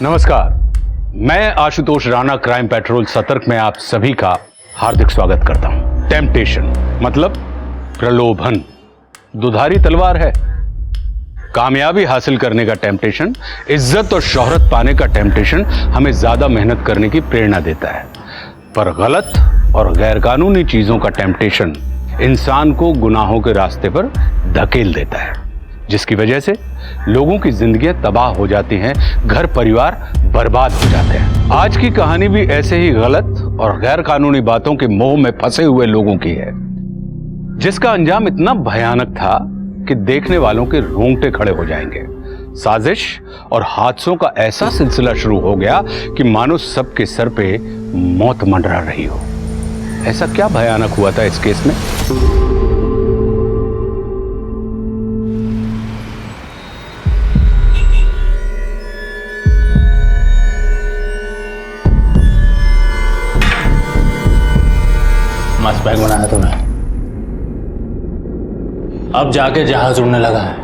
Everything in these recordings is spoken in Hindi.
नमस्कार, मैं आशुतोष राणा क्राइम पेट्रोल सतर्क में आप सभी का हार्दिक स्वागत करता हूं। टेम्पटेशन मतलब प्रलोभन दुधारी तलवार है। कामयाबी हासिल करने का टेम्पटेशन, इज्जत और शोहरत पाने का टेम्पटेशन हमें ज्यादा मेहनत करने की प्रेरणा देता है, पर गलत और गैरकानूनी चीजों का टेम्पटेशन इंसान को गुनाहों के रास्ते पर धकेल देता है, जिसकी वजह से लोगों की जिंदगियां तबाह हो जाती हैं, घर परिवार बर्बाद हो जाते हैं। आज की कहानी भी ऐसे ही गलत और गैर कानूनी बातों के मोह में फंसे हुए लोगों की है, जिसका अंजाम इतना भयानक था कि देखने वालों के रोंगटे खड़े हो जाएंगे। साजिश और हादसों का ऐसा सिलसिला शुरू हो गया कि मानो सबके सर पे मौत मंडरा रही हो। ऐसा क्या भयानक हुआ था इस केस में? मस्त बैग बनाया तुमने। अब जाके जहाज उड़ने लगा है।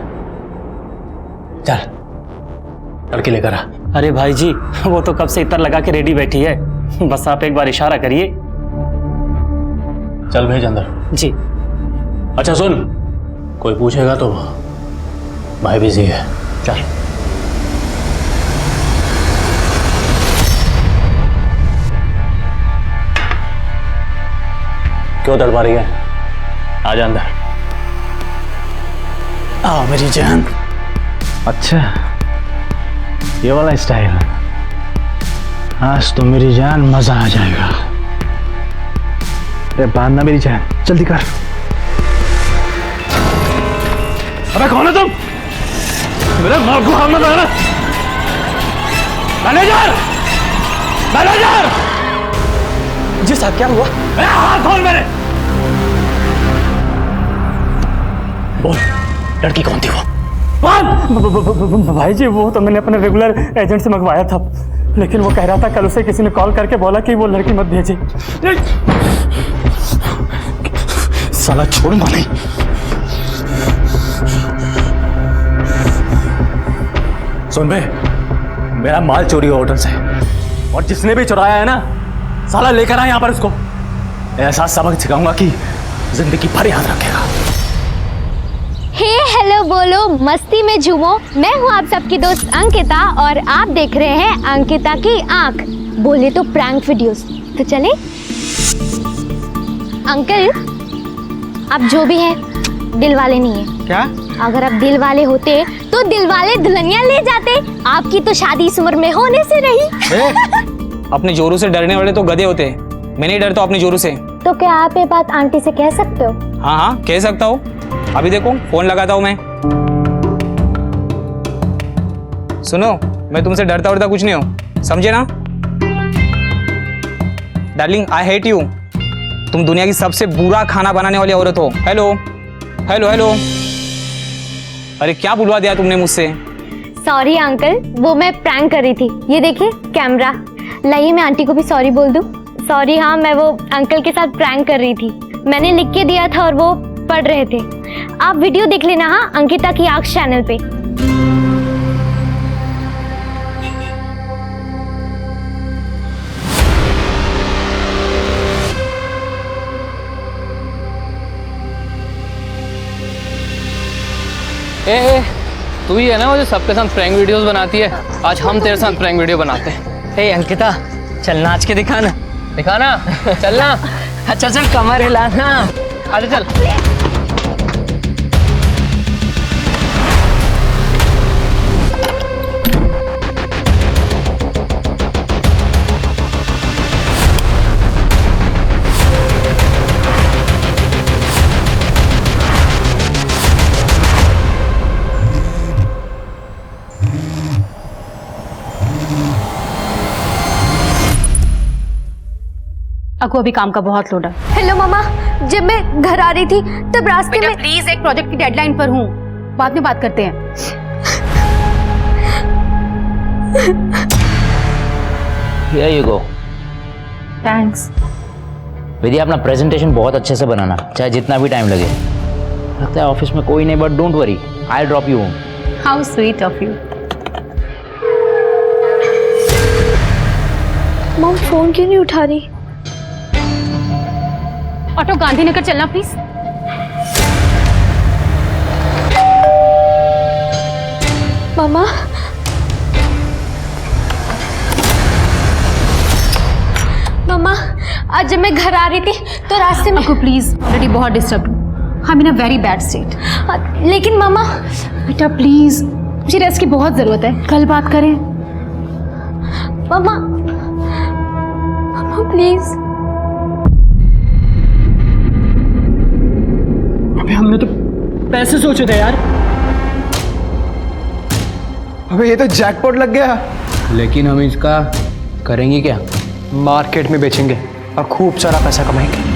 चल लड़की लेकर आ। अरे भाई जी, वो तो कब से इतर लगा के रेडी बैठी है, बस आप एक बार इशारा करिए। चल भेज अंदर। जी। अच्छा सुन, कोई पूछेगा तो भाई बिजी है। चल। क्यों तड़पा रही है? आजा अंदर। आओ मेरी जान। अच्छा ये वाला स्टाइल, आज तो मेरी जान मजा आ जाएगा। अरे बांधना मेरी जान, जल्दी कर। अबे कौन है तुम? मेरे मां को हाथ मत लगाना। Manager, manager. जी साहब, क्या हुआ? हाथ खोल मेरे। बोल, लड़की कौन थी वो? भाई जी, वो तो मैंने अपने रेगुलर एजेंट से मंगवाया था, लेकिन वो कह रहा था कल उसे किसी ने कॉल करके बोला कि वो लड़की मत भेजे। साला छोड़ूंगा नहीं। सुन बे, मेरा माल चोरी हुआ होटल से, और जिसने भी चुराया है ना, साला लेकर आया यहाँ पर उसको। ऐसा सबक सिखाऊंगा कि जिंदगी भर याद रखेगा। हे हेलो बोलो, मस्ती में झूमो। मैं हूँ आप सबकी दोस्त अंकिता और आप देख रहे हैं अंकिता की आंख। बोले तो प्रैंक वीडियोस। तो चले। अंकल, आप जो भी हैं दिल वाले नहीं है। क्या? अगर आप दिल वाले होते तो दिल वाले दुल्हनिया ले जाते। आपकी तो शादी इस उम्र में होने से रही। अपने जोरू से डरने वाले तो गधे होते हैं, मैं नहीं डरता अपने जोरू से। तो क्या आप ये बात आंटी से कह सकते हो? हाँ हाँ, कह सकता हूँ। अभी देखो फोन लगाता हूँ मैं। सुनो, मैं तुमसे डरता वरता कुछ नहीं हूँ, समझे ना? Darling, I hate you. तुम दुनिया की सबसे बुरा खाना बनाने वाली औरत हो। Hello hello hello. अरे क्या बुलवा दिया तुमने मुझसे? सॉरी अंकल, वो मैं प्रैंक कर रही थी। ये देखिए कैमरा। लाइए मैं आंटी को भी सॉरी बोल दूं। सॉरी, हाँ मैं वो अंकल के साथ प्रैंक कर रही थी। मैंने लिख के दिया था और वो पढ़ रहे थे। आप वीडियो देख लेना हाँ, अंकिता की आंख चैनल पे। ए, तू ही है ना वो जो सबके साथ प्रैंक वीडियोस बनाती है? आज हम तेरे साथ प्रैंक वीडियो बनाते हैं। हे अंकिता, चल नाच के दिखाना। दिखाना? चलना। अच्छा चल, कमर हिलाना। आजा चल। अको अभी काम का बहुत लोड है। हेलो मामा, जब मैं घर आ रही थी तब रास्ते में। प्लीज, एक प्रोजेक्ट की डेडलाइन पर हूँ, बाद में बात करते हैं। Here you go. थैंक्स। विद्या, अपना प्रेजेंटेशन बहुत अच्छे से बनाना, चाहे जितना भी टाइम लगे। लगता है ऑफिस में कोई नहीं, but don't worry, I drop you home. How sweet of you. Mom phone क्यों नहीं उठा रही? ऑटो गांधीनगर चलना प्लीज। मामा मामा आज जब मैं घर आ रही थी तो रास्ते में अकु प्लीज, ऑलरेडी बहुत डिस्टर्ब हूँ। I am in a very bad state. लेकिन मामा बेटा प्लीज, मुझे रेस्ट की बहुत जरूरत है, कल बात करें। मामा मामा प्लीज। अबे हमने तो पैसे सोचे थे यार। अबे ये तो जैकपॉट लग गया। लेकिन हम इसका करेंगे क्या? मार्केट में बेचेंगे और खूब सारा पैसा कमाएंगे।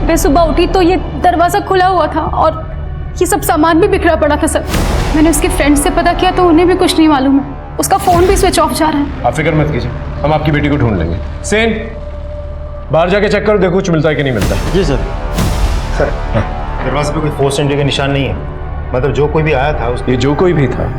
मैं सुबह उठी तो ये दरवाजा खुला हुआ था और ये सब सामान भी बिखरा पड़ा था सर। मैंने उसके फ्रेंड से पता किया तो उन्हें भी कुछ नहीं मालूम है। उसका फोन भी स्विच ऑफ जा रहा है। आप फिक्र मत कीजिए, हम आपकी बेटी को ढूंढ लेंगे। सेन, बाहर जाके चेक करो, देखो कुछ मिलता है कि नहीं मिलता। जी सर। सर दरवाजे पे कोई फोर्स एंट्री का निशान नहीं है, मतलब जो कोई भी आया था ये जो कोई भी था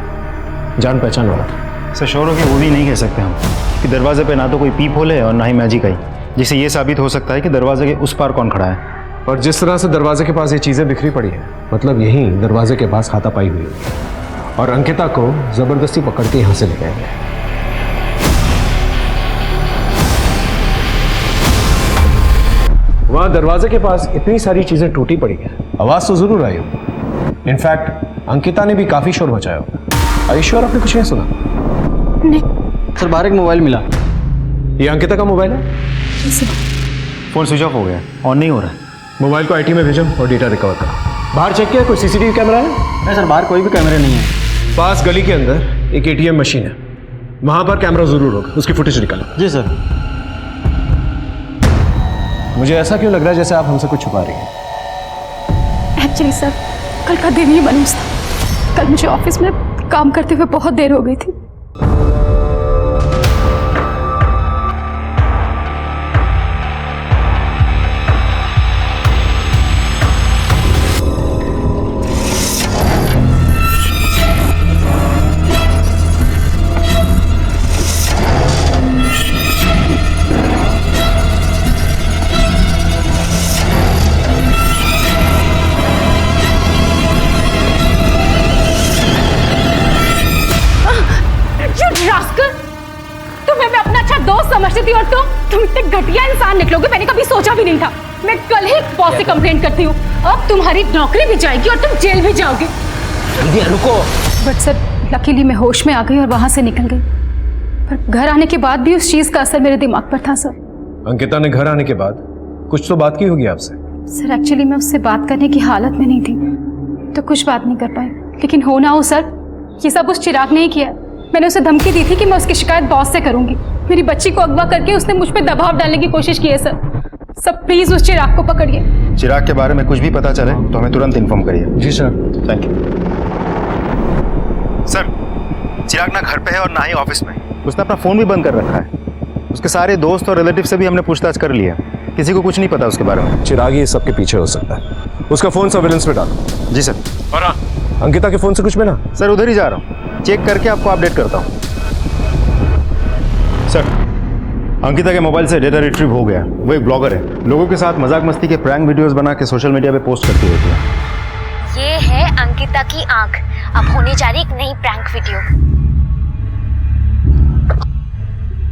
जान पहचान वाला था। सर श्योर हो कि वो भी नहीं कह सकते हम कि दरवाजे पे ना तो कोई पीप होल है और ना ही मैजिक आई, जिससे ये साबित हो सकता है कि दरवाजे के उस पार कौन खड़ा है। और जिस तरह से दरवाजे के पास ये चीजें बिखरी पड़ी है, मतलब यही दरवाजे के पास हाथापाई हुई होगी और अंकिता को जबरदस्ती पकड़ के यहां से ले गए। वहां दरवाजे के पास इतनी सारी चीजें टूटी पड़ी हैं, आवाज तो जरूर आई होगी। इनफैक्ट अंकिता ने भी काफी शोर मचाया होगा। ईश्वर आपने कुछ नहीं सुना? सर बाहर एक मोबाइल मिला। ये अंकिता का मोबाइल है? फोन स्विच ऑफ हो गया, ऑन नहीं हो रहा है। मोबाइल को आईटी में भेजो और डेटा रिकवर करो। बाहर चेक किया कोई सीसीटीवी कैमरा है? नहीं सर, बाहर कोई भी कैमरे नहीं है। पास गली के अंदर एक एटीएम मशीन है, वहां पर कैमरा जरूर होगा, उसकी फुटेज निकालो। जी सर। मुझे ऐसा क्यों लग रहा है जैसे आप हमसे कुछ छुपा रही हैं? एक्चुअली सर कल का दिन ही मनूस था। कल मुझे ऑफिस में काम करते हुए बहुत देर हो गई थी। तुम्हें मैं अपना अच्छा दोस्त समझती थी और तुम इतने घटिया इंसान निकलोगे मैंने कभी सोचा भी नहीं था। मैं कल ही बॉस से कंप्लेंट करती हूँ, अब तुम्हारी नौकरी भी जाएगी और तुम जेल भी जाओगे। जल्दी रुको। बट सर लकीली मैं होश में आ गई और वहां से निकल गई, पर घर आने के बाद भी उस चीज का असर मेरे दिमाग पर था सर। अंकिता ने घर आने के बाद कुछ तो बात की होगी आपसे? सर एक्चुअली मैं उससे बात करने की हालत में नहीं थी तो कुछ बात नहीं कर पाई, लेकिन हो ना हो सर ये सब उस चिराग ने ही किया। मैंने उसे धमकी दी थी कि मैं उसकी शिकायत बॉस से करूंगी। मेरी बच्ची को अगवा करके उसने मुझ पे दबाव डालने की कोशिश की है सर। सब प्लीज उस चिराग को पकड़िए। चिराग के बारे में कुछ भी पता चले तो हमें तुरंत इन्फॉर्म करिए। जी sir. Thank you sir. Chirag ना घर पे है और ना ही ऑफिस में। उसने अपना फोन भी बंद कर रखा है। उसके सारे दोस्त और रिलेटिव से भी हमने पूछताछ कर लिया, किसी को कुछ नहीं पता उसके बारे में। चिराग ही सबके पीछे हो सकता है। उसका फोन सर्विलेंस में डालो। जी सर। और हाँ, अंकिता के फोन से कुछ मिला? सर उधर ही जा रहा हूँ, चेक करके आपको अपडेट करता हूँ। सर अंकिता के मोबाइल से डेटा रिट्रीव हो गया। वो एक ब्लॉगर है, लोगों के साथ मजाक मस्ती के प्रैंक वीडियोस बना के सोशल मीडिया पे पोस्ट करती रहती है। ये है अंकिता की आंख। अब होने जा रही एक नई प्रैंक वीडियो।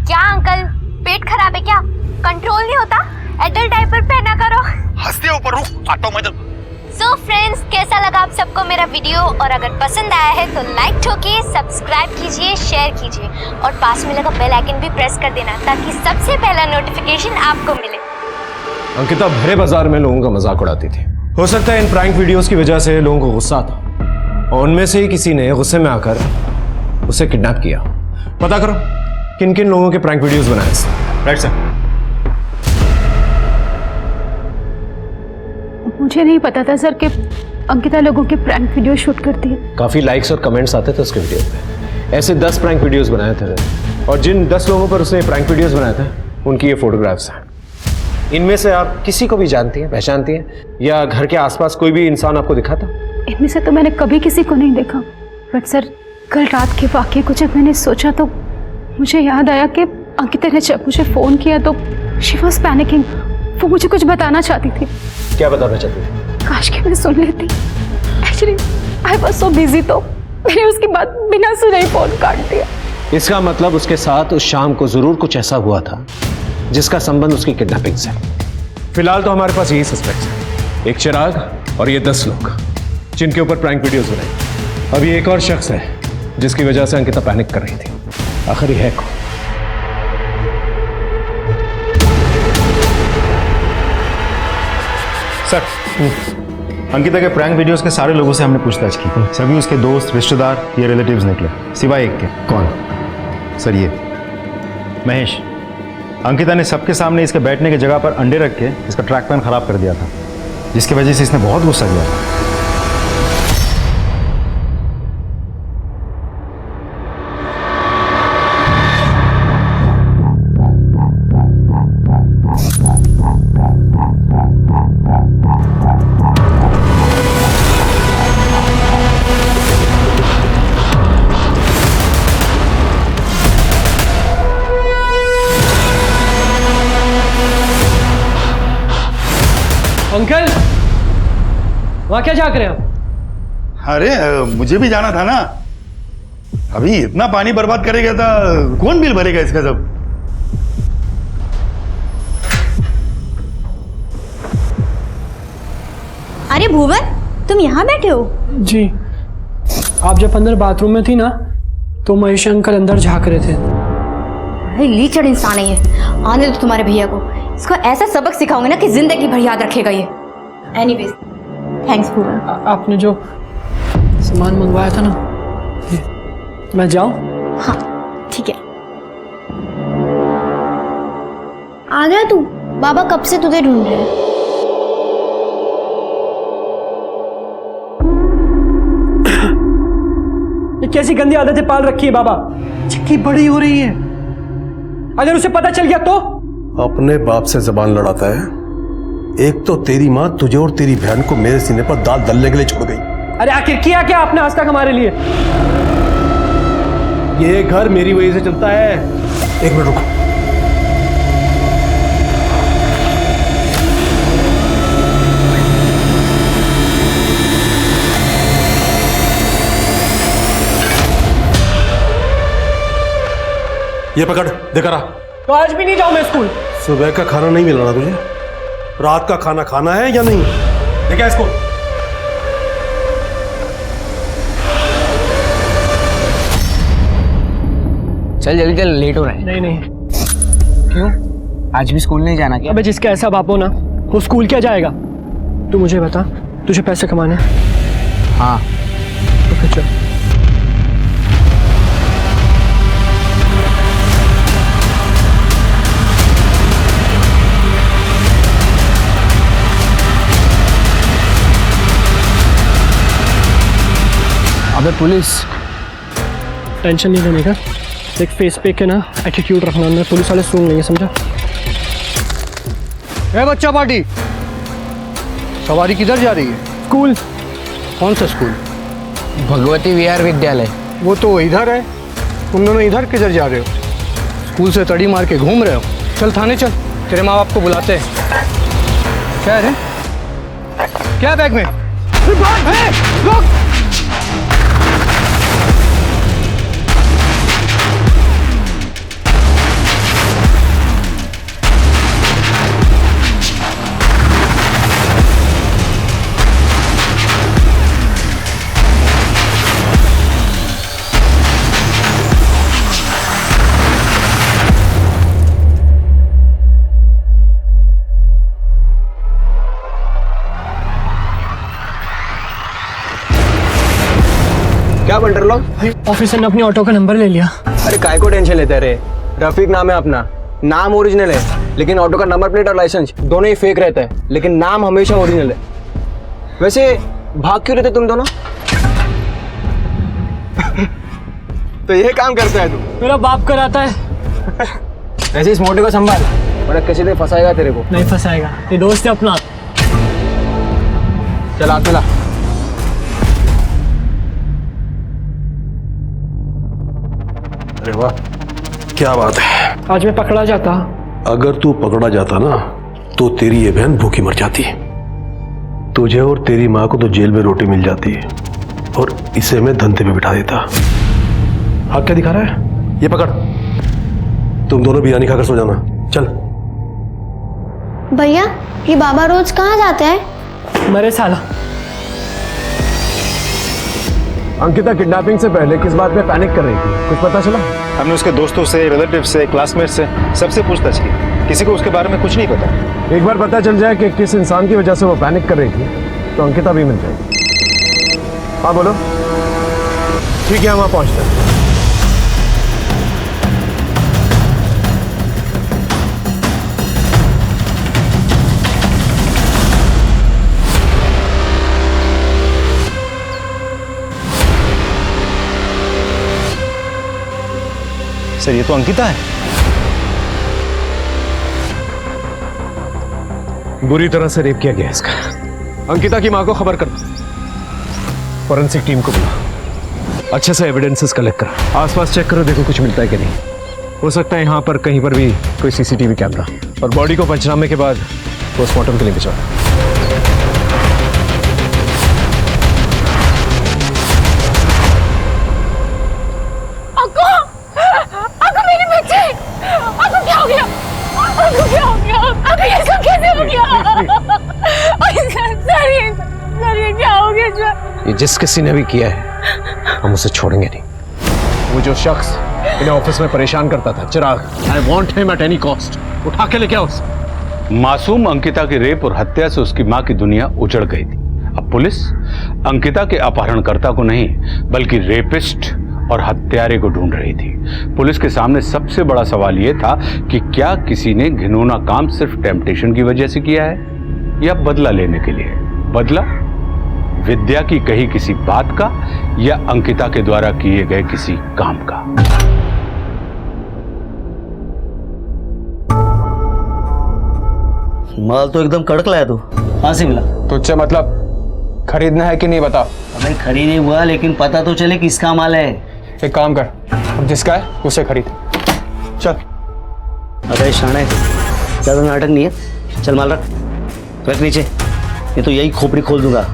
क्या अंकल पेट खराब है क्या? कंट्रोल नहीं होता? एडल्ट डायपर पहना करो। हंसते ऊपर रुक, ऑटो में सो फ्रेंड्स, कैसा लगा आप सबको मेरा वीडियो? और अगर पसंद आया है तो लाइक ठोकिए, सब्सक्राइब कीजिए, शेयर कीजिए और पास में लगा बेल आइकन भी प्रेस कर देना ताकि सबसे पहला नोटिफिकेशन आपको मिले। अंकिता भरे बाजार में लोगों का मजाक उड़ाती थी। हो सकता है इन प्रैंक वीडियोस की वजह से लोगों को गुस्सा आता और उनमें से ही किसी ने गुस्से में आकर उसे किडनैप किया। पता करो किन किन लोगों के प्रैंक वीडियोस बनाए इसने। Right sir. मुझे नहीं पता था सर कि अंकिता लोगों के प्रैंक वीडियो शूट करती है। काफी लाइक्स और कमेंट्स आते थे उसके वीडियो पे। ऐसे 10 प्रैंक वीडियोस बनाए थे और जिन 10 लोगों पर उसने प्रैंक वीडियोस बनाए थे उनकी ये फोटोग्राफ्स हैं। इनमें से आप किसी को भी जानती हैं, पहचानती हैं, या घर के आसपास कोई भी इंसान आपको दिखा था? इनमें से तो मैंने कभी किसी को नहीं देखा, बट सर कल रात के वाक़ये को जब मैंने सोचा तो मुझे याद आया कि अंकिता ने जब मुझे फ़ोन किया तो शी वॉज पैनिकिंग। वो मुझे कुछ बताना चाहती थी। क्या बताना चाहती थी? काश कि मैं सुन लेती। Actually I was so busy, तो मैंने उसकी बात बिना सुने ही फ़ोन काट दिया। इसका मतलब उसके साथ उस शाम को जरूर कुछ ऐसा हुआ था जिसका संबंध उसकी किडनैपिंग से। फिलहाल तो हमारे पास यही सस्पेक्ट है, एक चिराग और ये 10 लोग जिनके ऊपर प्रैंक वीडियोस बनाए। अभी एक और शख्स है जिसकी वजह से अंकिता पैनिक कर रही थी। आखिर है कौन? सर, अंकिता के प्रैंक वीडियोस के सारे लोगों से हमने पूछताछ की। सभी उसके दोस्त, रिश्तेदार या रिलेटिव्स निकले, सिवाय एक के। कौन? सर ये महेश। अंकिता ने सबके सामने इसके बैठने की जगह पर अंडे रख के इसका ट्रैक पैन खराब कर दिया था, जिसकी वजह से इसने बहुत गुस्सा किया था। अंकल, वहां क्या झांक रहे हैं आप? अरे मुझे भी जाना था ना। अभी इतना पानी बर्बाद करेगा तो कौन बिल भरेगा इसका सब? अरे भुवन, तुम यहाँ बैठे हो? जी, आप जब अंदर बाथरूम में थी ना तो महेश अंकल अंदर झांक रहे थे। अरे लीचड़ इंसान है ये। आने दो तुम्हारे भैया को, इसको ऐसा सबक सिखाऊंगे ना कि जिंदगी भर याद रखेगा ये। एनीवेज, थैंक्स भुवन। आपने जो सामान मंगवाया था ना, ये, मैं जाऊं? हाँ ठीक है। आ गया तू? बाबा कब से तुझे ढूंढ रहे हैं। ये कैसी गंदी आदतें पाल रखी है बाबा? चिक्की बड़ी हो रही है, अगर उसे पता चल गया तो? अपने बाप से जबान लड़ाता है। एक तो तेरी माँ तुझे और तेरी बहन को मेरे सीने पर दाल दलने के लिए छोड़ गई। अरे आखिर किया क्या आपने आज तक हमारे लिए? ये घर मेरी वजह से चलता है। एक मिनट रुको। ये पकड़, देखा रहा। तो आज भी नहीं जाऊं मैं स्कूल? सुबह का खाना नहीं मिलना तुझे, रात का खाना खाना है या नहीं? देखा इसको। चल जल्दी चल, लेट हो रहा है। नहीं नहीं। क्यों? आज भी स्कूल नहीं जाना क्या? अबे जिसका ऐसा बाप हो ना, वो स्कूल क्या जाएगा? तू मुझे बता, तुझे पैसे कमाने हैं? हाँ। तो फिर चल। अबे पुलिस। टेंशन नहीं लेने का, एक फेस पे के ना एटीट्यूड रखना, अंदर पुलिस वाले सुन लेंगे, समझा? ए बच्चा पार्टी, सवारी किधर जा रही है? स्कूल। कौन सा स्कूल? भगवती विहार विद्यालय। वो तो इधर है, तुम दोनों इधर किधर जा रहे हो? स्कूल से तड़ी मार के घूम रहे हो? चल थाने चल, तेरे माँ बाप को बुलाते हैं। क्या है? क्या बैग में? रुक! क्या बंटर लोग? ऑफिसर ने अपनी ऑटो का नंबर ले लिया। अरे काय को टेंशन लेते रहे, रफीक नाम है अपना, नाम ओरिजिनल है लेकिन ऑटो का नंबर प्लेट और लाइसेंस दोनों ही फेक रहता है, लेकिन नाम हमेशा ओरिजिनल है। वैसे भाग क्यों रहते तुम दोनों? तो ये काम करता है तू? मेरा बाप कराता है। ऐसे इस मोटे को संभाल, वरना किसी दिन फंसाएगा तेरे को। नहीं फंसाएगा, ये दोस्त है अपना। चला चला। अरे वाह, क्या बात है। आज मैं पकड़ा जाता। अगर तू पकड़ा जाता ना तो तेरी ये बहन भूखी मर जाती। तुझे और तेरी माँ को तो जेल में रोटी मिल जाती और इसे मैं धंधे पे बिठा देता। हाँ, क्या दिखा रहा है? ये पकड़, तुम दोनों बिरयानी खाकर सो जाना। चल। भैया, ये बाबा रोज कहाँ जाते हैं? मरे साला। अंकिता किडनैपिंग से पहले किस बात में पैनिक कर रही थी, कुछ पता चला? हमने उसके दोस्तों से, रिलेटिव से, क्लासमेट से सबसे पूछताछ की, किसी को उसके बारे में कुछ नहीं पता। एक बार पता चल जाए कि किस इंसान की वजह से वो पैनिक कर रही थी तो अंकिता भी मिल जाएगी। हाँ बोलो। ठीक है, हम वहाँ पहुँचते हैं। सर ये तो अंकिता है। बुरी तरह से रेप किया गया इसका। अंकिता की मां को खबर कर, फॉरेंसिक टीम को बुला, अच्छे से एविडेंसेस कलेक्ट करो, आसपास चेक करो, देखो कुछ मिलता है कि नहीं। हो सकता है यहाँ पर कहीं पर भी कोई सीसीटीवी कैमरा, और बॉडी को पंचनामे के बाद पोस्टमार्टम के लिए भिजवाओ। ये जिस किसी ने भी किया है हम उसे छोड़ेंगे नहीं। वो जो शख्स इन्हें ऑफिस में परेशान करता था, Chirag, I want him at any cost. उठा के लेके आओ उसे। मासूम अंकिता की रेप और हत्या से उसकी मां की दुनिया उजड़ गई थी। अब पुलिस अंकिता के अपहरणकर्ता को नहीं बल्कि रेपिस्ट और हत्यारे को ढूंढ रही थी। पुलिस के सामने सबसे बड़ा सवाल यह था कि क्या किसी ने घिनौना काम सिर्फ टेम्पटेशन की वजह से किया है या बदला लेने के लिए। बदला विद्या की कही किसी बात का या अंकिता के द्वारा किए गए किसी काम का। माल तो एकदम कड़क लाया तू। कहाँ से मिला? तुझसे मतलब खरीदना है कि नहीं बता। अबे खरीद नहीं हुआ लेकिन पता तो चले किसका माल है। एक काम कर, अब जिसका है उसे खरीद। चल। अबे शाणे, ज्यादा नाटक नहीं है, चल माल रख नीचे, ये तो यही खोपड़ी खोल दूंगा।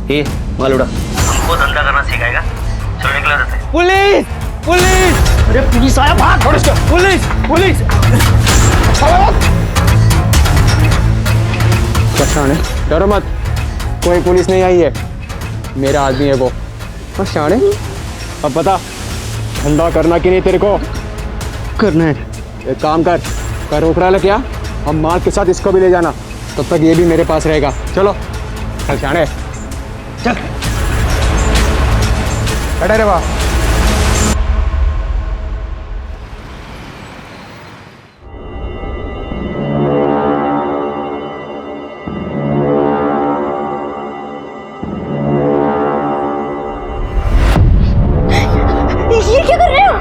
ये माल उड़ा। हमको धंधा करना सिखाएगा, चलो निकला रहते। Police police! अरे पुलिस आया, भाग। Police police! शाणे डरो मत, कोई पुलिस नहीं आई है, मेरा आदमी है वो। और शाणे अब बता, धंधा करना कि नहीं तेरे को? करना है। एक काम कर उपरा ले क्या, हम माल के साथ इसको भी ले जाना, तब तक ये भी मेरे पास रहेगा। चलो चल शाणे, चल बैठे रे वाह। ये क्या कर रहे हो?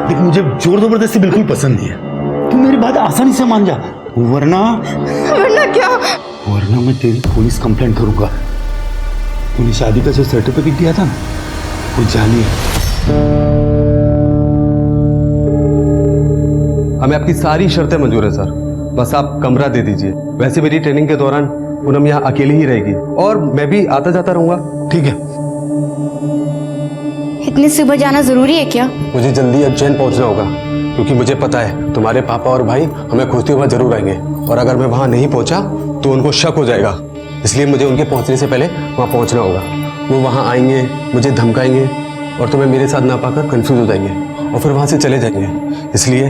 देख, मुझे जोर जबरदस्ती बिल्कुल पसंद नहीं है। तू मेरी बात आसानी से मान जा, वरना क्या? वरना मैं तेरी पुलिस कंप्लेंट करूंगा। तूने शादी का जो सर्टिफिकेट दिया था ना, वो जाली है। हमें आपकी सारी शर्तें मंजूर है सर, बस आप कमरा दे दीजिए। वैसे मेरी ट्रेनिंग के दौरान पूनम यहाँ अकेली ही रहेगी और मैं भी आता जाता रहूंगा। ठीक है। इतनी सुबह जाना जरूरी है क्या? मुझे जल्दी उज्जैन पहुंचना होगा क्योंकि मुझे पता है तुम्हारे पापा और भाई हमें खोजते हुए जरूर आएंगे, और अगर मैं वहां नहीं पहुंचा तो उनको शक हो जाएगा। इसलिए मुझे उनके पहुंचने से पहले वहां पहुंचना होगा। वो वहां आएंगे, मुझे धमकाएंगे और तुम्हें मेरे साथ ना पाकर कंफ्यूज हो जाएंगे और फिर वहां से चले जाएंगे। इसलिए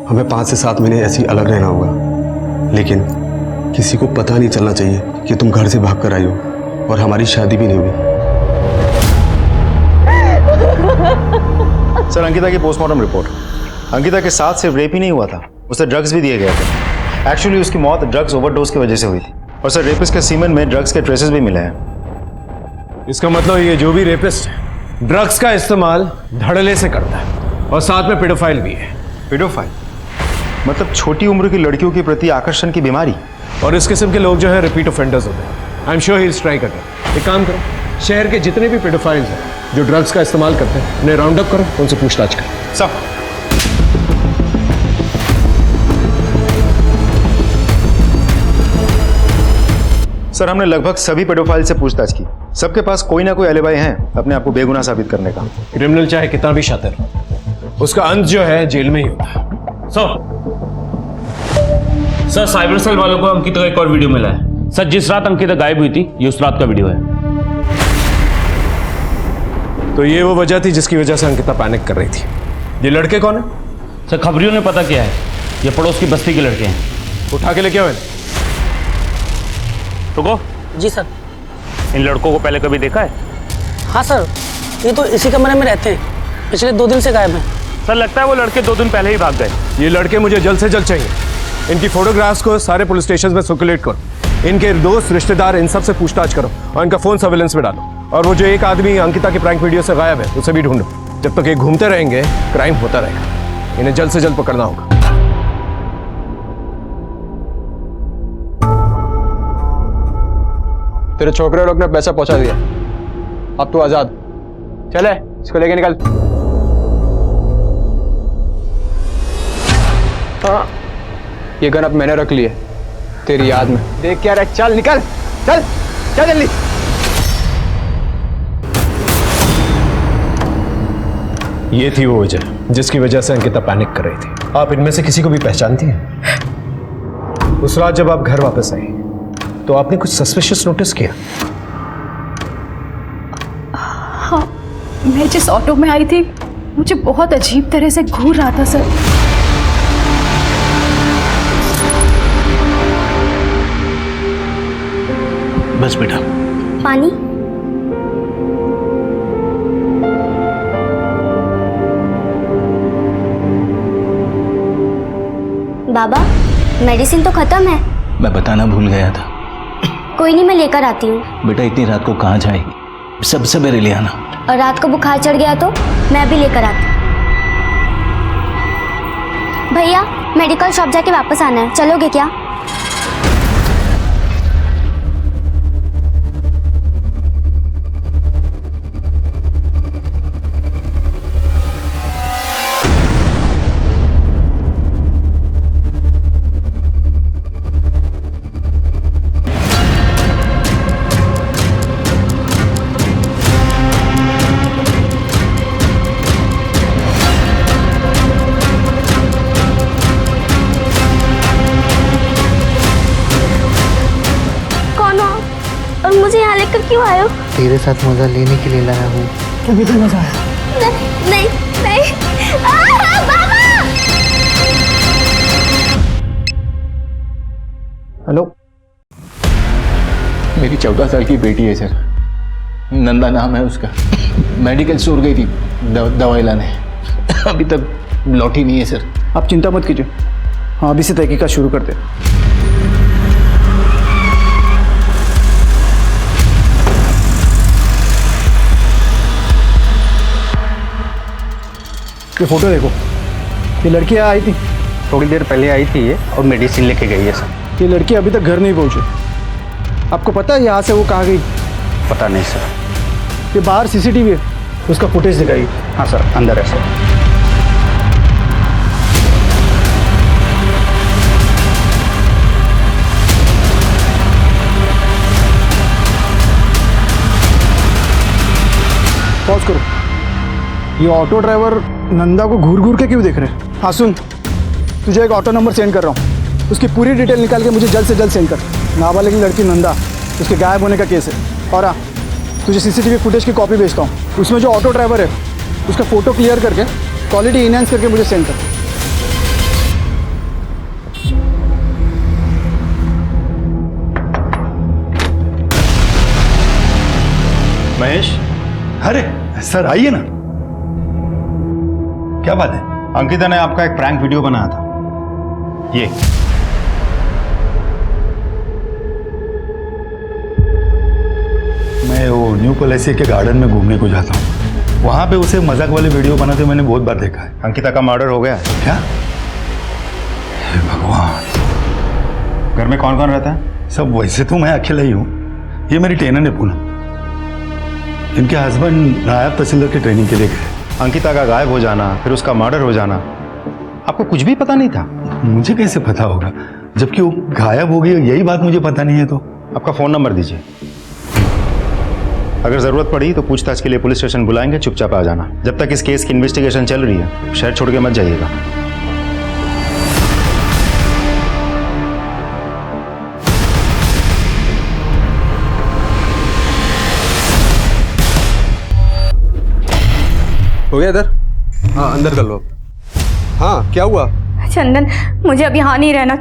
हमें 5 से 7 महीने ऐसे ही अलग रहना होगा, लेकिन किसी को पता नहीं चलना चाहिए कि तुम घर से भाग कर आई हो और हमारी शादी भी नहीं हुई। सर अंकिता की पोस्टमार्टम रिपोर्ट। अंकिता के साथ सिर्फ रेप ही नहीं हुआ था, उसे ड्रग्स भी दिए गए थे। एक्चुअली उसकी मौत ड्रग्स ओवरडोज की वजह से हुई थी। और सर रेपिस्ट के सीमन में ड्रग्स के ट्रेसेस भी मिले हैं। इसका मतलब ये जो भी रेपिस्ट है ड्रग्स का इस्तेमाल धड़ल्ले से करता है और साथ में पेडोफाइल भी है। पेडोफाइल मतलब छोटी उम्र की लड़कियों के प्रति आकर्षण की बीमारी। और इस किस्म के लोग जो है रिपीट ऑफेंडर्स होते हैं। I am sure he is try करते। एक काम करो, शहर के जितने भी पेडोफाइल्स हैं जो ड्रग्स का इस्तेमाल करते हैं उन्हें राउंड अप करो, उनसे पूछताछ करो। सब सर हमने लगभग सभी पेडोफाइल से पूछताछ की। सबके पास कोई ना कोई एलिबाई है अपने आप को बेगुनाह साबित करने का। क्रिमिनल चाहे कितना भी शातिर हो, उसका अंत जो है जेल में ही होता है। सर साइबर सेल वालों को अंकिता का एक और वीडियो मिला है। सर जिस रात अंकिता गायब हुई थी ये उस रात का वीडियो है। तो ये वो वजह थी जिसकी वजह से अंकिता पैनिक कर रही थी। ये लड़के कौन है? सर खबरियों ने पता किया है, ये पड़ोस की बस्ती के लड़के हैं। उठा के लेके आओ। रुको। जी सर। इन लड़कों को पहले कभी देखा है? हाँ सर, ये तो इसी कमरे में रहते हैं, पिछले 2 दिन से गायब हैं। सर लगता है वो लड़के 2 दिन पहले ही भाग गए। ये लड़के मुझे जल्द से जल्द चाहिए। इनकी फोटोग्राफ्स को सारे पुलिस स्टेशन में सर्कुलेट करो। इनके दोस्त रिश्तेदार इन सब से पूछताछ करो और इनका फोन सर्विलेंस में डालो। और वो जो एक आदमी अंकिता की प्रैंक वीडियो से गायब है उसे भी ढूंढो। जब तक ये घूमते रहेंगे क्राइम होता रहेगा। इन्हें जल्द से जल्द पकड़ना होगा। तेरे छोकरे लोग ने पैसा पहुंचा दिया, अब तू आजाद। चले इसको लेके निकल। हाँ ये गन अब मैंने रख ली है तेरी याद में। देख क्या रहा, चल निकल, चल चल जल्दी। ये थी वो वजह जिसकी वजह से अंकिता पैनिक कर रही थी। आप इनमें से किसी को भी पहचानती हैं? उस रात जब आप घर वापस आई तो आपने कुछ सस्पिशियस नोटिस किया? हाँ, मैं जिस ऑटो में आई थी मुझे बहुत अजीब तरह से घूर रहा था सर। बस बेटा। पानी। बाबा मेडिसिन तो खत्म है। मैं बताना भूल गया था। कोई नहीं, मैं लेकर आती हूँ। बेटा इतनी रात को कहाँ जाएगी? सब सवेरे ले आना। और रात को बुखार चढ़ गया तो मैं भी लेकर आती हूँ। भैया मेडिकल शॉप जाके वापस आना है, चलोगे क्या? मुझे यहाँ लेकर क्यों आए हो? तेरे साथ मजा लेने के लिए लाया हूँ। कभी तो मजा आया? नहीं नहीं। बाबा! हेलो, मेरी 14 साल की बेटी है सर, नंदा नाम है उसका। मेडिकल स्टोर गई थी दवाई लाने, अभी तक लौटी नहीं है सर। आप चिंता मत कीजिए, हाँ अभी से तहकीकात शुरू करते हैं। ये फोटो देखो, ये लड़की आई थी थोड़ी देर पहले आई थी ये, और मेडिसिन लेके गई है सर। ये लड़की अभी तक घर नहीं पहुंची। आपको पता है यहाँ से वो कहाँ गई? पता नहीं सर। ये बाहर सीसीटीवी है, उसका फुटेज दिखाई। हाँ सर, अंदर है सर। पॉज करो। ये ऑटो ड्राइवर नंदा को घूर घूर के क्यों देख रहे हैं? हाँ सुन, तुझे एक ऑटो नंबर सेंड कर रहा हूँ, उसकी पूरी डिटेल निकाल के मुझे जल्द से जल्द सेंड कर। नाबालिग लड़की नंदा, उसके गायब होने का केस है। और हाँ, तुझे सीसीटीवी फुटेज की कॉपी भेजता हूँ, उसमें जो ऑटो ड्राइवर है उसका फ़ोटो क्लियर करके क्वालिटी इनहेंस करके मुझे सेंड कर। महेश, अरे सर आइए ना। क्या बात है? अंकिता ने आपका एक प्रैंक वीडियो बनाया था, ये। मैं वो न्यू कॉलेज के गार्डन में घूमने को जाता हूँ, वहाँ पे उसे मजाक वाले वीडियो बनाते मैंने बहुत बार देखा है। अंकिता का मर्डर हो गया है क्या? हे भगवान। घर में कौन कौन रहता है? सब वैसे तो मैं अकेला ही हूँ, ये मेरी टेनर है पूनम, इनके हस्बैंड नायब तहसीलदार की ट्रेनिंग के लिए गए। अंकिता का गायब हो जाना, फिर उसका मर्डर हो जाना, आपको कुछ भी पता नहीं था? मुझे कैसे पता होगा, जबकि वो गायब हो गई, यही बात मुझे पता नहीं है। तो आपका फोन नंबर दीजिए, अगर जरूरत पड़ी तो पूछताछ के लिए पुलिस स्टेशन बुलाएंगे, चुपचाप आ जाना। जब तक इस केस की इन्वेस्टिगेशन चल रही है, शहर छोड़ के मत जाइएगा। हो गया इधर? हाँ अंदर कर लो। हाँ क्या हुआ? चंदन, मुझे अब यहाँ नहीं रहना,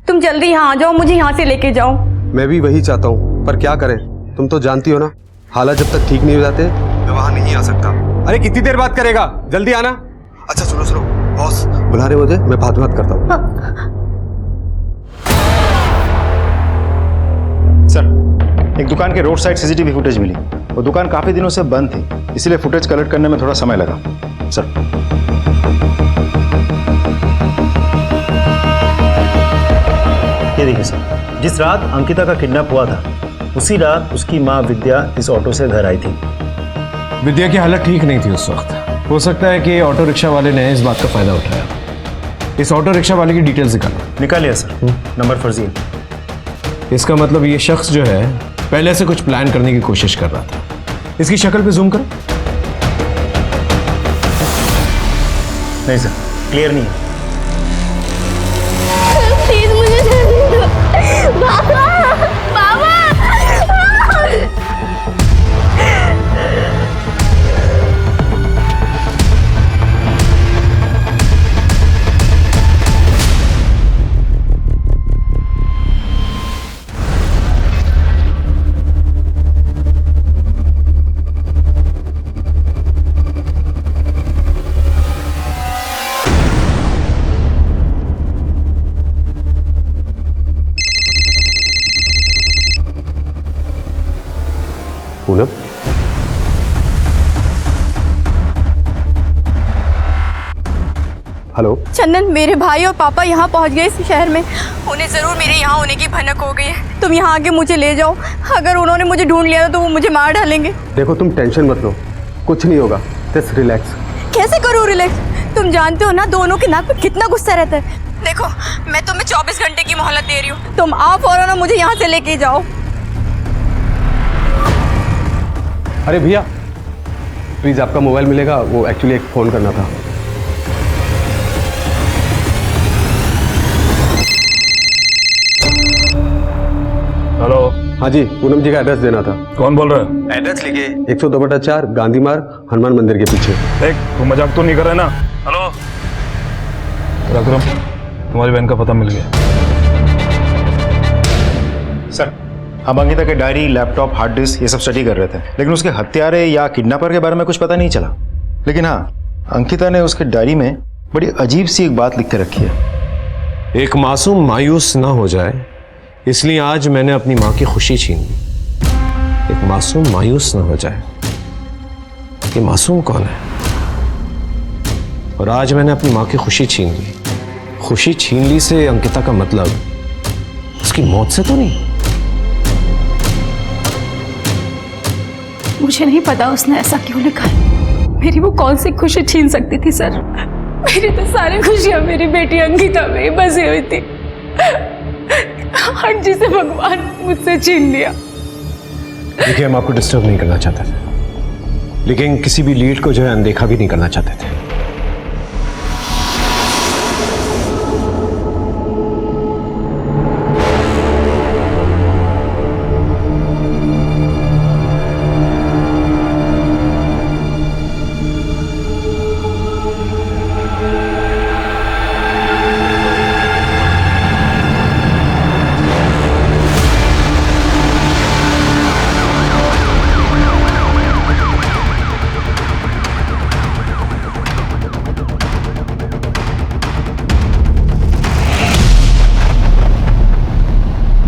तुम जल्दी यहाँ आ जाओ, मुझे यहाँ से लेके जाओ। मैं भी वही चाहता हूँ, पर क्या करें, तुम तो जानती हो ना, हालात जब तक ठीक नहीं हो जाते मैं वहाँ नहीं आ सकता। अरे कितनी देर बात करेगा, जल्दी आना। अच्छा सुनो सुनो, बॉस बुला रहे मुझे, मैं बात करता हूँ। सर, एक दुकान के रोड साइड सीसीटीवी फुटेज मिली, वो दुकान काफी दिनों से बंद थी, इसलिए फुटेज कलेक्ट करने में थोड़ा समय लगा। सर ये देखिए सर, जिस रात अंकिता का किडनैप हुआ था, उसी रात उसकी माँ विद्या इस ऑटो से घर आई थी। विद्या की हालत ठीक नहीं थी उस वक्त। हो सकता है कि ऑटो रिक्शा वाले ने इस बात का फायदा उठाया। इस ऑटो रिक्शा वाले की डिटेल्स निकालिए सर, नंबर फर्जी है। इसका मतलब ये शख्स जो है पहले से कुछ प्लान करने की कोशिश कर रहा था। इसकी शक्ल पे जूम करो। नहीं सर, क्लियर नहीं है। प्लीज मुझे जाने दो। बाबा, बाबा। पूनम, हेलो। चंदन, मेरे भाई और पापा यहाँ पहुँच गए इस शहर में, उन्हें ज़रूर मेरे यहाँ होने की भनक हो गई है। तुम यहाँ आके मुझे ले जाओ, अगर उन्होंने मुझे ढूंढ लिया तो वो मुझे मार डालेंगे। देखो तुम टेंशन मत लो, कुछ नहीं होगा, जस्ट रिलैक्स। कैसे करूँ रिलैक्स? तुम जानते हो ना दोनों के नाक पे कितना गुस्सा रहता है। देखो, मैं तुम्हें 24 घंटे की मोहलत दे रही हूँ, तुम आओ फौरन मुझे यहाँ से लेके जाओ। अरे भैया प्लीज, आपका मोबाइल मिलेगा? वो एक्चुअली एक फोन करना था। हेलो। हाँ जी, पूनम जी का एड्रेस देना था। कौन बोल रहे हो? एड्रेस लिखिए, 102/4 गांधी मार्ग, हनुमान मंदिर के पीछे। देख तू मजाक तो नहीं कर रहे ना? हेलो विक्रम, तुम्हारी बहन का पता मिल गया। सर, हम अंकिता के डायरी, लैपटॉप, हार्ड डिस्क ये सब स्टडी कर रहे थे, लेकिन उसके हत्यारे या किडनैपर के बारे में कुछ पता नहीं चला। लेकिन हाँ, अंकिता ने उसके डायरी में बड़ी अजीब सी एक बात लिख के रखी है। एक मासूम मायूस ना हो जाए, इसलिए आज मैंने अपनी माँ की खुशी छीन ली। एक मासूम मायूस ना हो जाए, ये मासूम कौन है? और आज मैंने अपनी माँ की खुशी छीन ली। खुशी छीन ली से अंकिता का मतलब उसकी मौत से तो नहीं? मुझे नहीं पता उसने ऐसा क्यों लिखा है। मेरी वो कौन सी खुशी छीन सकती थी सर? मेरी तो सारी खुशियां मेरी बेटी अंकिता में ही बसी हुई थी। हर चीज से भगवान मुझसे छीन लिया। देखिए, हम आपको डिस्टर्ब नहीं करना चाहते थे, लेकिन किसी भी लीड को जो है अनदेखा भी नहीं करना चाहते थे।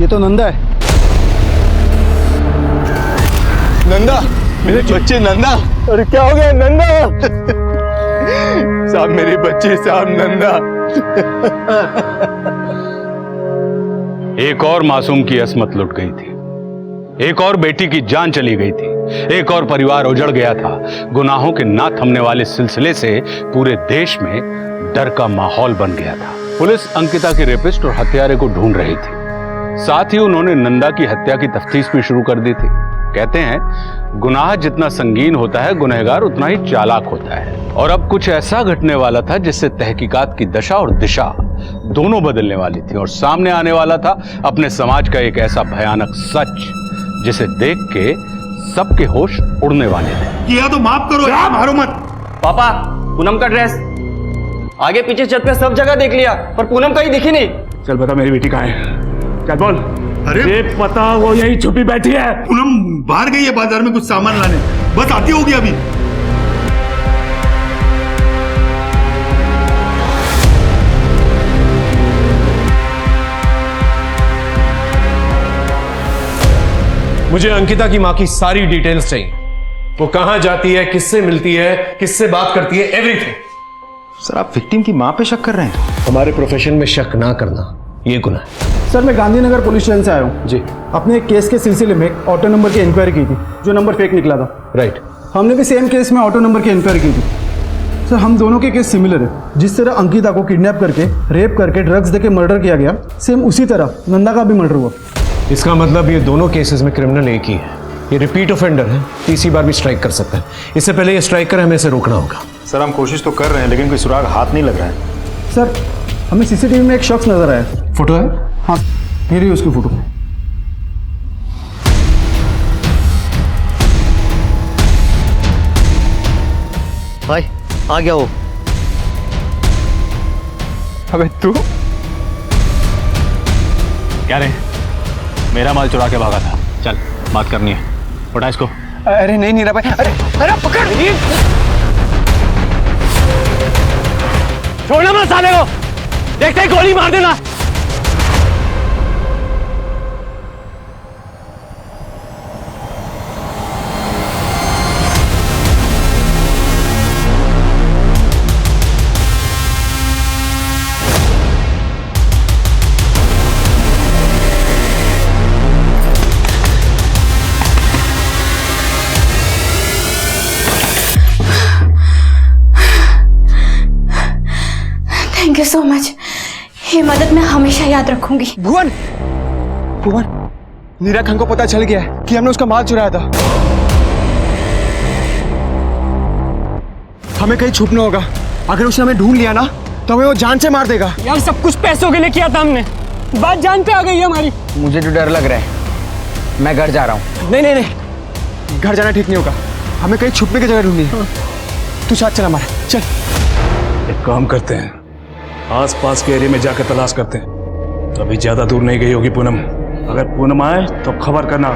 ये तो नंदा है। नंदा, मेरे बच्चे नंदा। अरे क्या हो गया नंदा? साहब मेरी बच्ची, साहब नंदा। एक और मासूम की असमत लुट गई थी, एक और बेटी की जान चली गई थी, एक और परिवार उजड़ गया था। गुनाहों के ना थमने वाले सिलसिले से पूरे देश में डर का माहौल बन गया था। पुलिस अंकिता के रेपिस्ट और हत्यारे को ढूंढ रही थी। साथ ही उन्होंने नंदा की हत्या की तफ्तीश भी शुरू कर दी थी। कहते हैं गुनाह जितना संगीन होता है, गुनहगार उतना ही चालाक होता है। और अब कुछ ऐसा घटने वाला था जिससे तहकीकात की दशा और दिशा दोनों बदलने वाली थी और सामने आने वाला था अपने समाज का एक ऐसा भयानक सच जिसे देख के सबके होश उड़ने वाले थे। किया तो माफ करो यार, मारो मत। पापा, पूनम का ड्रेस आगे पीछे छत पे सब जगह देख लिया पर पूनम कहीं दिखी नहीं। चल बता मेरी बेटी कहाँ है, चल बोल। अरे पता वो यही छुपी बैठी है। पूनम बाहर गई है बाजार में कुछ सामान लाने, बस आती होगी अभी। मुझे अंकिता की माँ की सारी डिटेल्स चाहिए। वो कहाँ जाती है, किससे मिलती है, किससे बात करती है, एवरीथिंग। सर आप विक्टिम की माँ पे शक कर रहे हैं? हमारे प्रोफेशन में शक ना करना ये गुनाह है। सर मैं गांधीनगर पुलिस स्टेशन से आया हूँ जी। अपने एक केस के सिलसिले में एक ऑटो नंबर की इंक्वायरी की थी, जो नंबर फेक निकला था। राइट। हमने भी सेम केस में ऑटो नंबर की इंक्वायरी की थी। सर हम दोनों के केस सिमिलर है। जिस तरह अंकिता को किडनैप करके, रेप करके, ड्रग्स देके मर्डर किया गया, सेम उसी तरह नंदा का भी मर्डर हुआ। इसका मतलब ये दोनों केसेस में क्रिमिनल एक ही है। ये रिपीट ऑफेंडर है, तीसरी बार भी स्ट्राइक कर सकता है। इससे पहले ये स्ट्राइक करे हमें इसे रोकना होगा। सर हम कोशिश तो कर रहे हैं लेकिन कोई सुराग हाथ नहीं लग रहा है। सर हमें सीसीटीवी में एक शख्स नजर आया। फोटो है? हाँ ये रही उसकी फोटो। भाई आ गया वो। अबे तू क्या रे, मेरा माल चुरा के भागा था। चल बात करनी है, उठा इसको। अरे नहीं नीरा भाई, अरे पकड़। छोड़ना मत साले को, देखते ही गोली मार देना। थैंक यू सो मच, ये मदद मैं हमेशा याद रखूंगी। भुवन, भुवन, नीरा खान को पता चल गया है कि हमने उसका माल चुराया था। हमें कहीं छुपना होगा। अगर उसने हमें ढूंढ लिया ना तो हमें वो जान से मार देगा। यार सब कुछ पैसों के लिए किया था हमने, बात जान पे आ गई है हमारी। मुझे तो डर लग रहा है, मैं घर जा रहा हूँ। नहीं नहीं नहीं, घर जाना ठीक नहीं होगा। हमें कहीं छुपने की जगह ढूंढनी है। तू साथ चल हमारे, चल। एक काम करते हैं, आसपास के एरिया में जाकर तलाश करते हैं। तो अभी ज्यादा दूर नहीं गई होगी पूनम। अगर पूनम आए तो खबर करना।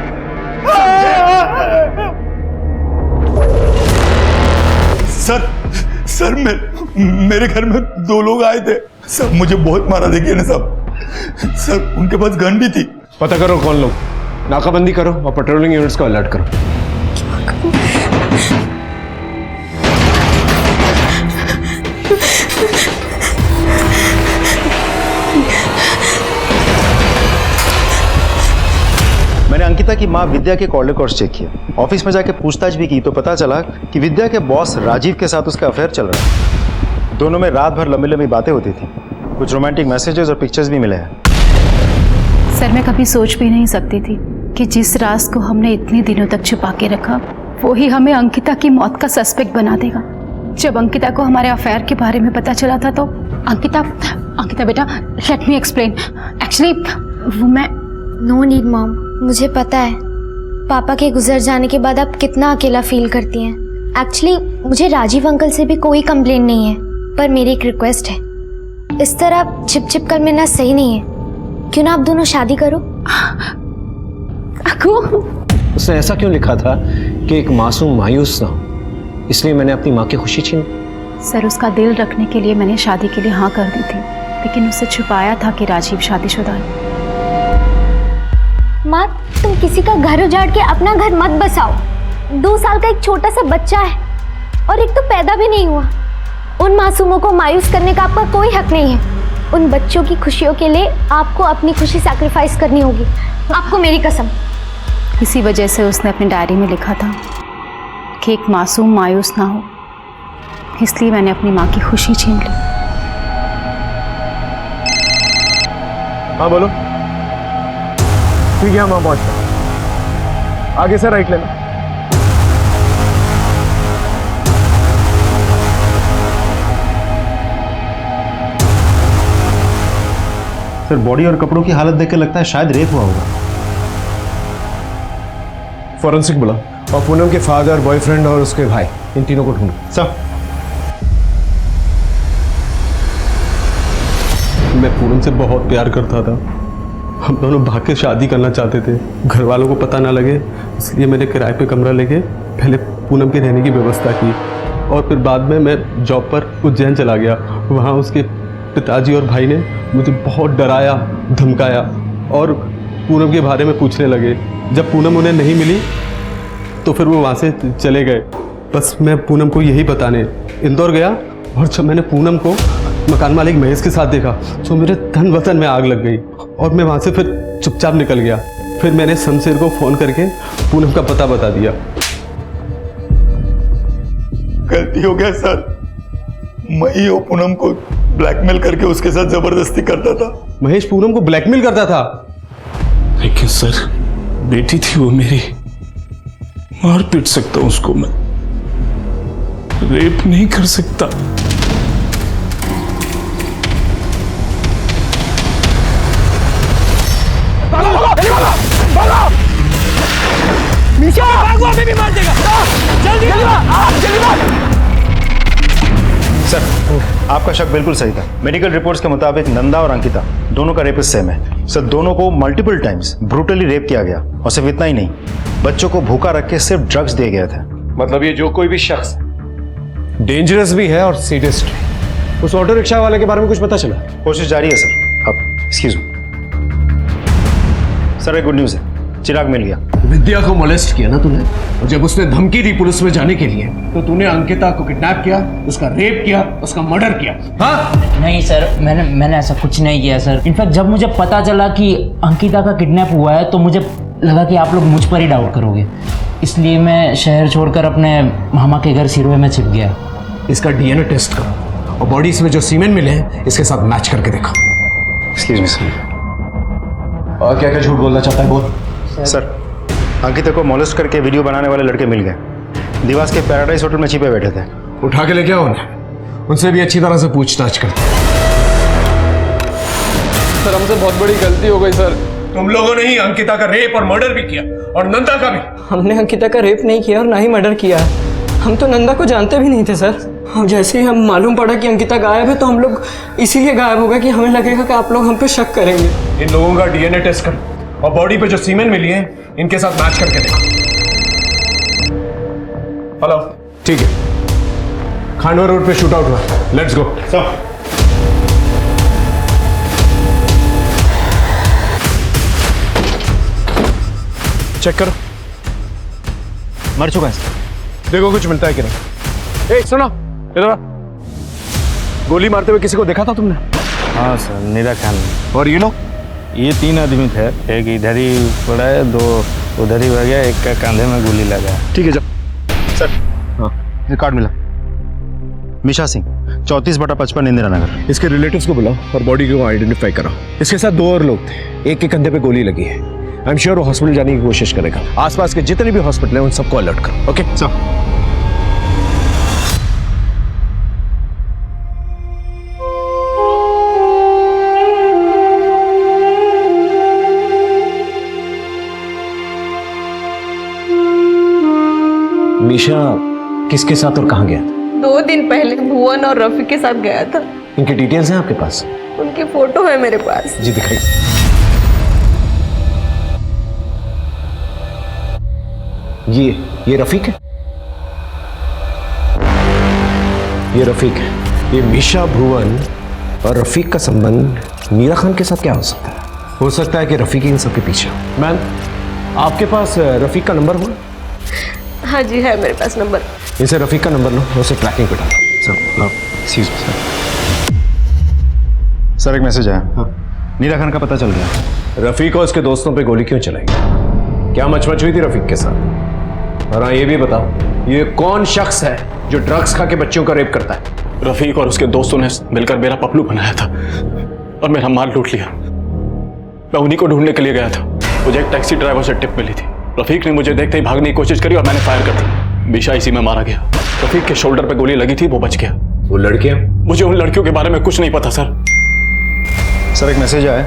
सर मेरे घर में 2 लोग आए थे। सब मुझे बहुत मारा, देखिए ना सब। सर उनके पास गन भी थी। पता करो कौन लोग, नाकाबंदी करो और पेट्रोलिंग यूनिट्स को अलर्ट करो। मैंने अंकिता की माँ विद्या के कॉल रिकॉर्ड्स चेक किए, ऑफिस में जाके पूछताछ भी की तो पता चला कि विद्या के बॉस राजीव के साथ उसका अफेयर चल रहा है। दोनों में रात भर लंबी लंबी बातें होती थी, कुछ रोमांटिक मैसेजेस और पिक्चर्स भी मिले हैं। सर मैं कभी सोच भी नहीं सकती थी कि जिस राज को हमने इतने दिनों तक छुपा के रखा वो ही हमें अंकिता की मौत का सस्पेक्ट बना देगा। जब अंकिता को हमारे अफेयर के बारे में पता चला था तो अंकिता बेटा लेट मी एक्सप्लेन। एक्चुअली वो मैं नो नीड मॉम, मुझे पता है पापा के गुजर जाने के बाद आप कितना अकेला फील करती हैं। एक्चुअली मुझे राजीव अंकल से भी कोई कंप्लेन नहीं है, पर मेरी एक रिक्वेस्ट है, इस तरह छिप छिप कर मिलना सही नहीं है। क्यों ना आप दोनों शादी करो। उसने ऐसा क्यों लिखा था कि एक मासूम मायूस ना हो, इसलिए मैंने अपनी माँ की खुशी छीन। सर उसका दिल रखने के लिए मैंने शादी के लिए हाँ कर दी थी, लेकिन उसे छुपाया था कि राजीव शादीशुदा है। माँ, तुम किसी का घर उजाड़ के अपना घर मत बसाओ। 2 साल का एक छोटा सा बच्चा है और एक तो पैदा भी नहीं हुआ। उन मासूमों को मायूस करने का आपका कोई हक नहीं है। उन बच्चों की खुशियों के लिए आपको अपनी खुशी सैक्रिफाइस करनी होगी, आपको मेरी कसम। इसी वजह से उसने अपनी डायरी में लिखा था कि एक मासूम मायूस ना हो, इसलिए मैंने अपनी माँ की खुशी छीन ली। हाँ बोलो। ठीक है, हम वहाँ पहुँचते हैं। आगे से राइट लेना। सर, बॉडी और कपड़ों की हालत देख के लगता है शायद रेप हुआ होगा। फॉरेंसिक बुला और पूनम के फादर, बॉयफ्रेंड और उसके भाई, इन तीनों को ढूंढो। सब। मैं पूनम से बहुत प्यार करता था। हम दोनों भाग के शादी करना चाहते थे। घर वालों को पता ना लगे, इसलिए मैंने किराए पे कमरा लेके पहले पूनम के रहने की व्यवस्था की और फिर बाद में मैं जॉब पर उज्जैन चला गया। वहाँ उसके पिताजी और भाई ने मुझे बहुत डराया, धमकाया और पूनम के बारे में पूछने लगे। जब पूनम उन्हें नहीं मिली तो फिर वो वहाँ से चले गए। बस मैं पूनम को यही बताने इंदौर गया और जब मैंने पूनम को मकान मालिक महेश के साथ देखा तो मेरे तन वतन में आग लग गई और मैं वहाँ से फिर चुपचाप निकल गया। फिर मैंने शमशेर को फ़ोन करके पूनम का पता बता दिया। गलती हो गया सर, मैं ही वो पूनम को ब्लैकमेल करके उसके साथ जबरदस्ती करता था। महेश पूनम को ब्लैकमेल करता था? लेकिन सर, बेटी थी वो मेरी, मार पीट सकता हूं उसको मैं, रेप नहीं कर सकता। भी मार देगा। जल्दी सर, आपका शक बिल्कुल सही था। मेडिकल रिपोर्ट्स के मुताबिक नंदा और अंकिता दोनों का रेपिस्ट सेम है। सर, दोनों को मल्टीपल टाइम्स ब्रूटली रेप किया गया और सिर्फ इतना ही नहीं, बच्चों को भूखा रख के सिर्फ ड्रग्स दिए गए थे। मतलब ये जो कोई भी शख्स डेंजरस भी है और सीरियस भी। उस ऑटो रिक्शा वाले के बारे में कुछ पता चला? कोशिश जारी है सर। अब एक्सक्यूज मी सर, एक गुड न्यूज़ है, चिराग मिल गया। विद्या को मोलेस्ट किया ना तूने, और जब उसने धमकी दी पुलिस में जाने के लिए तो तूने अंकिता को किडनैप किया, उसका रेप किया, उसका मर्डर किया। हाँ? नहीं सर, मैंने ऐसा कुछ नहीं किया सर। इनफैक्ट जब मुझे पता चला कि अंकिता का किडनैप हुआ है तो मुझे लगा कि आप लोग मुझ पर ही डाउट करोगे, इसलिए मैं शहर छोड़कर अपने मामा के घर सिरवे में छिप गया। इसका डीएनए टेस्ट करो और बॉडीज में जो सीमेंट मिले हैं इसके साथ मैच करके देखो। Excuse me sir. और क्या क्या झूठ बोलना चाहता है बोल। सर, अंकिता को मोलेस्ट करके वीडियो बनाने वाले लड़के मिल गए। दिवास के पैराडाइज होटल में छिपे बैठे थे। उठा के लेके आओ उन्हें, उनसे भी अच्छी तरह से पूछताछ करते। सर, हमसे बहुत बड़ी गलती हो गई सर। तुम लोगों ने ही अंकिता का रेप और मर्डर भी किया और नंदा का भी। हमने अंकिता का रेप नहीं किया और ना ही मर्डर किया। हम तो नंदा को जानते भी नहीं थे सर। हम जैसे ही हम मालूम पड़ा कि अंकिता गायब है तो हम लोग इसीलिए गायब हो गए कि हमें लगेगा कि आप लोग हम पे शक करेंगे। इन लोगों का डीएनए टेस्ट करो और बॉडी पे जो सीमेंट मिली है इनके साथ मैच करके देखो। हेलो, ठीक है, खांडवा रोड पे शूट आउट हुआ, लेट्स गो। चेक करो, मर चुका है। देखो कुछ मिलता है कि नहीं। ए सुनो, इधर आ। गोली मारते हुए किसी को देखा था तुमने? हाँ सर, मेरा ख्याल नहीं। और ये लोग? ये 3 आदमी थे, एक इधर ही पड़ा है, 2 उधर ही हो गया, एक का कंधे में गोली लगा। ठीक है, जब सर, हाँ रिकॉर्ड मिला। मिशा सिंह, 34/55 इंदिरा नगर। इसके रिलेटिव्स को बुलाओ और बॉडी को आइडेंटिफाई कराओ। इसके साथ 2 और लोग थे, एक के कंधे पे गोली लगी है। आई एम श्योर वो हॉस्पिटल जाने की कोशिश करेगा। आसपास के जितने भी हॉस्पिटल हैं उन सबको अलर्ट करो। Okay sir. मीशा किसके साथ और कहाँ गया? 2 दिन पहले भुवन और रफी के साथ गया था। इनके डिटेल्स हैं आपके पास? उनकी फोटो है मेरे पास। जी दिखाइए। ये रफीक है? ये रफीक है। ये मीशा, भुवन और रफीक का संबंध मीरा खान के साथ क्या हो सकता है? हो सकता है कि रफीक इन सबके पीछे हो। मैम, आपके पास रफीक का नंबर हुआ? हाँ जी है मेरे पास नंबर। इसे रफीक का नंबर लो, उसे ट्रैकिंग पे डालो। सर, सर एक मैसेज आया। नीरा खान का पता चल गया। रफीक और उसके दोस्तों पे गोली क्यों चलाई? क्या मचमच हुई थी रफीक के साथ? और हाँ, ये भी बताओ, ये कौन शख्स है जो ड्रग्स खा के बच्चों का रेप करता है? रफीक और उसके दोस्तों ने मिलकर मेरा पपलू बनाया था और मेरा माल लूट लिया। मैं उन्हीं को ढूंढने के लिए गया था। मुझे एक टैक्सी ड्राइवर से टिप मिली थी। रफीक ने मुझे देखते ही भागने की कोशिश करी और मैंने फायर कर दी। बिशा इसी में मारा गया। रफीक के शोल्डर पे गोली लगी थी, वो बच गया। वो लड़कियां? मुझे उन लड़कियों के बारे में कुछ नहीं पता सर। सर एक मैसेज आया,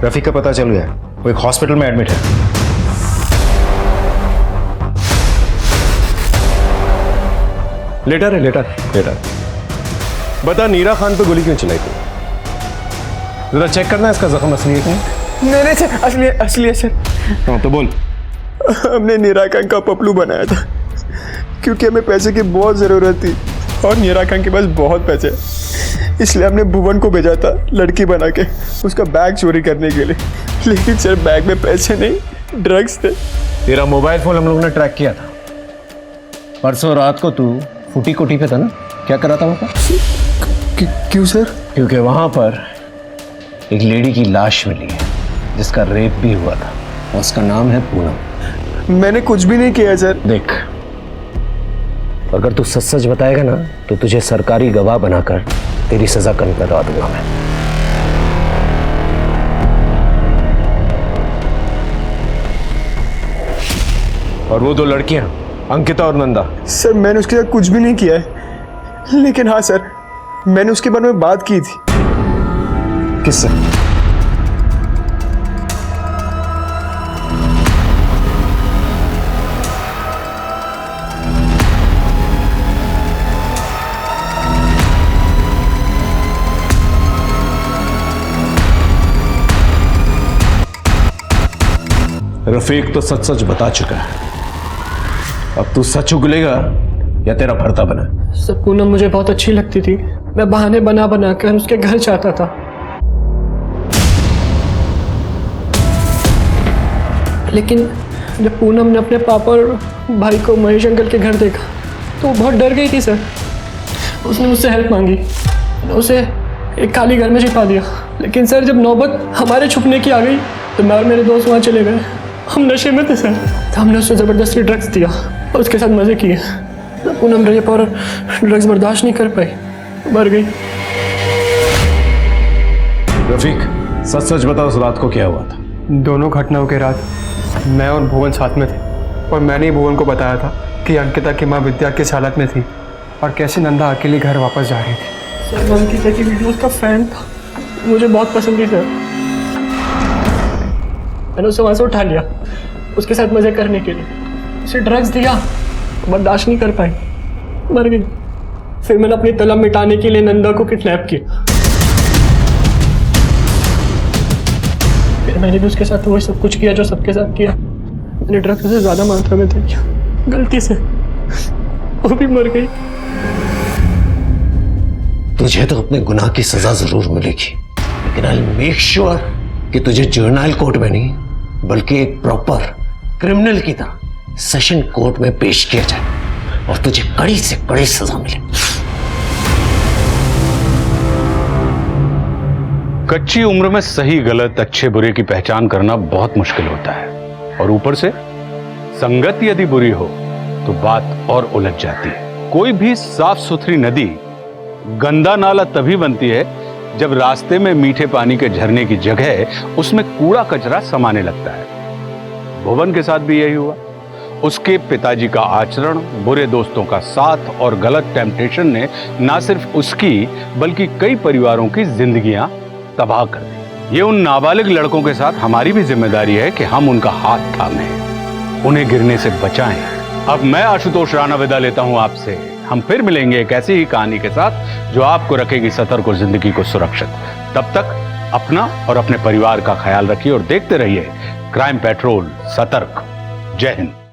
रफीक का पता चल गया, वो एक हॉस्पिटल में एडमिट है। लेटर है, लेटर। बता, नीरा खान पे गोली क्यों चलाई थी? जरा चेक करना इसका जख्म असली है क्या? नहीं सर, असली है सर। हाँ तो बोल। हमने नीरा खान का पपलू बनाया था क्योंकि हमें पैसे की बहुत ज़रूरत थी और नीरा खान के पास बहुत पैसे, इसलिए हमने भुवन को भेजा था लड़की बना के उसका बैग चोरी करने के लिए। लेकिन सर बैग में पैसे नहीं, ड्रग्स थे। तेरा मोबाइल फोन हम लोगों ने ट्रैक किया था। परसों रात को तू फूटी कोठी पे था ना? क्या कर रहा था वहाँ पर? क्यों सर? क्योंकि वहाँ पर एक लेडी की लाश मिली है जिसका रेप भी हुआ था। उसका नाम है पूनम। मैंने कुछ भी नहीं किया सर। देख, अगर तू सच सच बताएगा ना तो तुझे सरकारी गवाह बनाकर तेरी सजा करवा दूंगा मैं। और वो दो लड़कियां, अंकिता और नंदा। सर मैंने उसके साथ कुछ भी नहीं किया है, लेकिन हाँ सर मैंने उसके बारे में बात की थी। किससे? रफीक तो सच सच बता चुका है। अब तू सच उगलेगा या तेरा भरता बना? सर पूनम मुझे बहुत अच्छी लगती थी। मैं बहाने बना बना कर उसके घर जाता था, लेकिन जब पूनम ने अपने पापा और भाई को महेश अंकल के घर देखा तो वो बहुत डर गई थी सर। उसने मुझसे हेल्प मांगी, मैंने उसे एक खाली घर में छिपा दिया। लेकिन सर जब नौबत हमारे छुपने की आ गई तो मैं और मेरे दोस्त वहाँ चले गए। हम नशे में थे सर, तो हमने उससे ज़बरदस्ती ड्रग्स दिया और उसके साथ मज़े किए। पूनम रेप और ड्रग्स बर्दाश्त नहीं कर पाई, मर गई। रफीक सच सच बता, उस रात को क्या हुआ था? दोनों घटनाओं के रात मैं और भुवन साथ में थे और मैंने ही भुवन को बताया था कि अंकिता की माँ विद्या किस हालत में थी और कैसे नंदा अकेली घर वापस जा रही थी। सर मैं अंकिता की वीडियोस का फैन था, मुझे बहुत पसंद थी सर। मैंने उसे वहाँ से उठा लिया उसके साथ मज़े करने के लिए, उसे ड्रग्स दिया, बर्दाश्त नहीं कर पाई, मर गई। फिर मैंने अपनी तलब मिटाने के लिए नंदा को किडनैप किया। फिर मैंने भी उसके साथ वही सब कुछ किया जो सबके साथ किया। मैंने ड्रग्स से ज़्यादा मात्रा में दिया गलती से, वो भी मर गई। तुझे तो अपने गुनाह की सजा जरूर मिलेगी, लेकिन आई मेक श्योर कि तुझे जुवेनाइल कोर्ट में नहीं बल्कि एक प्रॉपर क्रिमिनल की तरह सेशन कोर्ट में पेश किया जाए और तुझे कड़ी से कड़ी सजा मिले। कच्ची उम्र में सही गलत, अच्छे बुरे की पहचान करना बहुत मुश्किल होता है, और ऊपर से संगत यदि बुरी हो तो बात और उलझ जाती है। कोई भी साफ सुथरी नदी गंदा नाला तभी बनती है जब रास्ते में मीठे पानी के झरने की जगह उसमें कूड़ा कचरा समाने लगता है। भुवन के साथ भी यही हुआ। उसके पिताजी का आचरण, बुरे दोस्तों का साथ और गलत टेम्पटेशन ने ना सिर्फ उसकी बल्कि कई परिवारों की जिंदगियां तबाह कर दी। ये उन नाबालिग लड़कों के साथ हमारी भी जिम्मेदारी है कि हम उनका हाथ थामें, उन्हें गिरने से बचाएं। अब मैं आशुतोष राणा विदा लेता हूं आपसे। हम फिर मिलेंगे एक ऐसी ही कहानी के साथ जो आपको रखेगी सतर्क और जिंदगी को सुरक्षित। तब तक अपना और अपने परिवार का ख्याल रखिए और देखते रहिए क्राइम पेट्रोल सतर्क। जय हिंद।